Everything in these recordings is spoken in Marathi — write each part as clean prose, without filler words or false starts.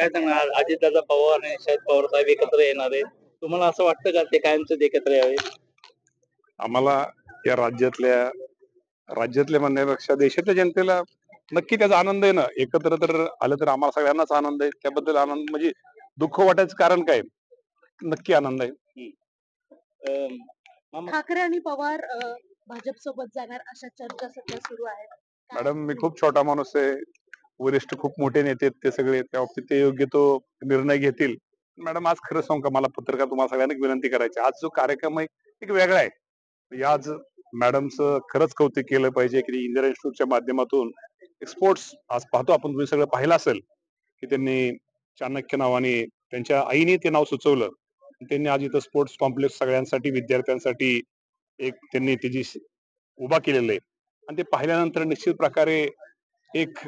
काय सांगणार अजितदादा पवार आणि शरद पवार साहेब एकत्र येणार आहेत. तुम्हाला असं वाटतं का ते कायमचं एकत्र यावे? आम्हाला या राज्यातल्या म्हणण्यापेक्षा देशातल्या जनतेला नक्की त्याचा आनंद आहे ना. एकत्र तर आलं तर आम्हाला सगळ्यांनाच आनंद आहे. त्याबद्दल आनंद म्हणजे दुःख वाटायचं कारण काय? नक्की आनंद आहे. ठाकरे आणि पवार भाजप सोबत जाणार अशा चर्चा सध्या सुरू आहेत. मॅडम, मी खूप छोटा माणूस आहे. वरिष्ठ खूप मोठे नेते आहेत ते सगळे. त्या बाबतीत ते योग्य तो निर्णय घेतील. मॅडम, आज खरं सांगू का, मला पत्रकार तुम्हाला सगळ्यांना विनंती करायची, आज जो कार्यक्रम आहे एक वेगळा आहे. आज मॅडमचं खरंच कौतुक केलं पाहिजे की इंदिरा इन्स्टिट्यूटच्या माध्यमातून स्पोर्ट्स आज पाहतो आपण. तुम्ही सगळं पाहिलं असेल की त्यांनी चाणक्य नावाने त्यांच्या आईने ते नाव सुचवलं. त्यांनी आज इथं स्पोर्ट्स कॉम्प्लेक्स सगळ्यांसाठी विद्यार्थ्यांसाठी एक त्यांनी त्याची उभा केलेलं आहे. आणि ते पाहिल्यानंतर निश्चित प्रकारे एक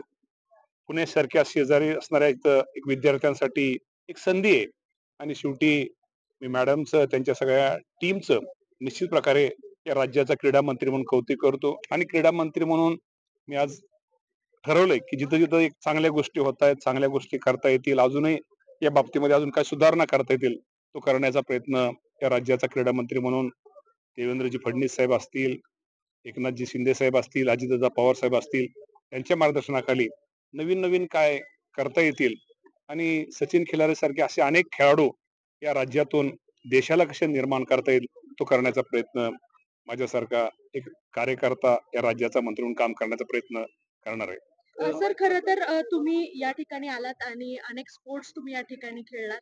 पुण्यासारख्या शेजारी असणाऱ्या इथं एक विद्यार्थ्यांसाठी एक संधी आहे. आणि शेवटी मी मॅडमचं त्यांच्या सगळ्या टीमचं निश्चित प्रकारे या राज्याचा क्रीडा मंत्री म्हणून कौतुक करतो. आणि क्रीडा मंत्री म्हणून मी आज ठरवलंय की जिथं जिथं एक चांगल्या गोष्टी होत आहेत, चांगल्या गोष्टी करता येतील, अजूनही या बाबतीमध्ये अजून काय सुधारणा करता येतील, तो करण्याचा प्रयत्न या राज्याचा क्रीडा मंत्री म्हणून देवेंद्रजी फडणवीस साहेब असतील, एकनाथजी शिंदे साहेब असतील, अजितदादा पवार साहेब असतील, यांच्या मार्गदर्शनाखाली नवीन नवीन काय करता येतील आणि सचिन खिलारे सारखे असे अनेक खेळाडू या राज्यातून देशाला कसे निर्माण करता येईल तो करण्याचा प्रयत्न माझ्यासारखा एक कार्यकर्ता या राज्याचा मंत्री म्हणून काम करण्याचा प्रयत्न करणार आहे. सर, खरं तर तुम्ही या ठिकाणी आलात आणि अनेक स्पोर्ट्स तुम्ही या ठिकाणी खेळलात.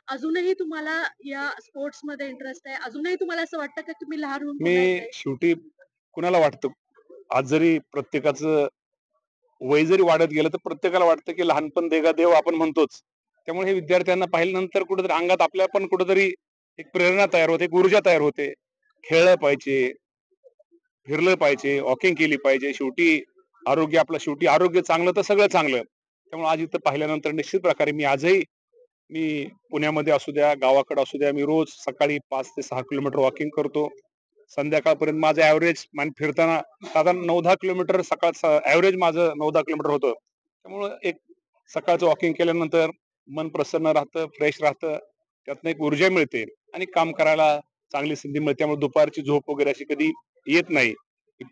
अजूनही तुम्हाला या स्पोर्ट्स मध्ये इंटरेस्ट आहे? अजूनही तुम्हाला असं वाटतं का तुम्ही लहान होऊन मी शेवटी कुणाला वाटतं, आज जरी प्रत्येकाचं वय जरी वाढत गेलं तर प्रत्येकाला वाटतं की लहानपण देगा देव आपण म्हणतोच. त्यामुळे हे विद्यार्थ्यांना पाहिल्यानंतर कुठेतरी अंगात आपल्या पण कुठेतरी एक प्रेरणा तयार होते, एक ऊर्जा तयार होते. खेळलं पाहिजे, फिरलं पाहिजे, वॉकिंग केली पाहिजे. शेवटी आरोग्य आपलं, शेवटी आरोग्य चांगलं तर सगळं चांगलं. त्यामुळे आज इथं पाहिल्यानंतर निश्चित प्रकारे मी पुण्यामध्ये असू द्या, गावाकडे असू द्या, मी रोज सकाळी 5 ते 6 किलोमीटर वॉकिंग करतो. संध्याकाळपर्यंत माझं ऍव्हरेज फिरताना साधारण 9-10 किलोमीटर सकाळचं ऍव्हरेज माझं 9-10 किलोमीटर होतं. त्यामुळं एक सकाळचं वॉकिंग केल्यानंतर मन प्रसन्न राहतं, फ्रेश राहतं, त्यातनं एक ऊर्जा मिळते आणि काम करायला चांगली संधी मिळते. त्यामुळे दुपारची झोप वगैरे अशी कधी येत नाही.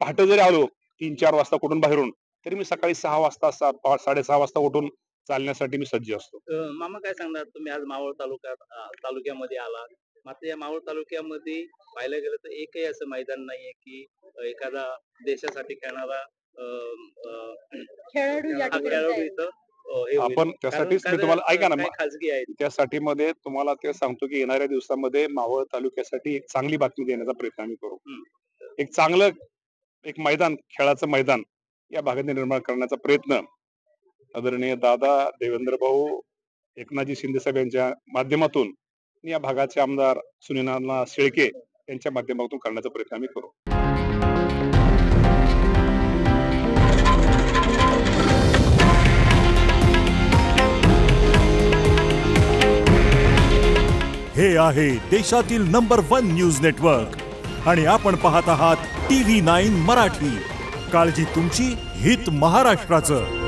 पहाटे जरी आलो 3-4 वाजता कुठून बाहेरून, तरी मी सकाळी 6 वाजता 6:30 वाजता उठून चालण्यासाठी मी सज्ज असतो. मामा, काय सांगणार तुम्ही आज मावळ तालुक्यामध्ये आला, मात्र या मावळ तालुक्यामध्ये पाहायला गेलं तर एकही असं मैदान नाहीये की एखादा देशासाठी खेळणारा खेळाडू इथं आपण त्यासाठीच मी तुम्हाला ऐका ना, खासगी आहे त्यासाठी मध्ये तुम्हाला ते सांगतो की येणाऱ्या दिवसामध्ये मावळ तालुक्यासाठी एक चांगली बातमी देण्याचा प्रयत्न आम्ही करू. एक चांगलं एक मैदान, खेळाचं मैदान या भागात निर्माण करण्याचा प्रयत्न आदरणीय दादा, देवेंद्र भाऊ, एकनाथजी शिंदे साहेब यांच्या माध्यमातून या भागाचे आमदार सुनीलनाना शेळके यांच्या माध्यमातून करण्याचा प्रयत्न आम्ही करू. हे आहे देशातील नंबर 1 न्यूज नेटवर्क आणि आपण पाहत आहात TV9 मराठी. काळजी तुमची, हित महाराष्ट्राचं.